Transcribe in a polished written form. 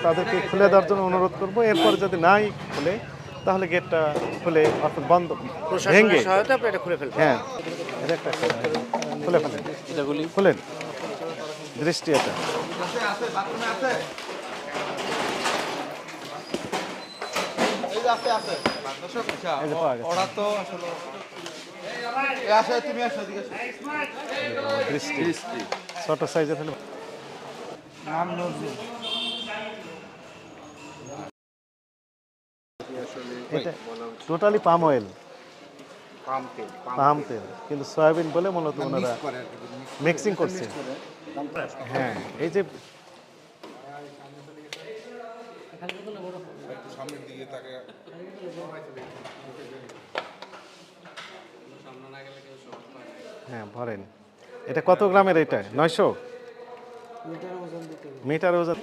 তাদেরকে খুলে দেওয়ার জন্য অনুরোধ করব। এরপর যদি নাই খুলে তাহলে গেটটা খুলে অর্থাৎ বন্ধ ভেঙে সহায়তা এটা খুলে ফেলবে। হ্যাঁ এটা একটা খুলে ফেলেন, এটা গুলি খুলেন দৃষ্টি এটা এই যে পাওয়া গেছে দৃষ্টি ছোট সাইজের হলে এটা টোটালি পাম অয়েল, পাম তেল, কিন্তু সয়াবিন বলে মূলত ওনারা মিক্সিং করছে। হ্যাঁ এই যে হ্যাঁ ভরেন। এটা কত গ্রামের? এটা 900 মিটার ওজন।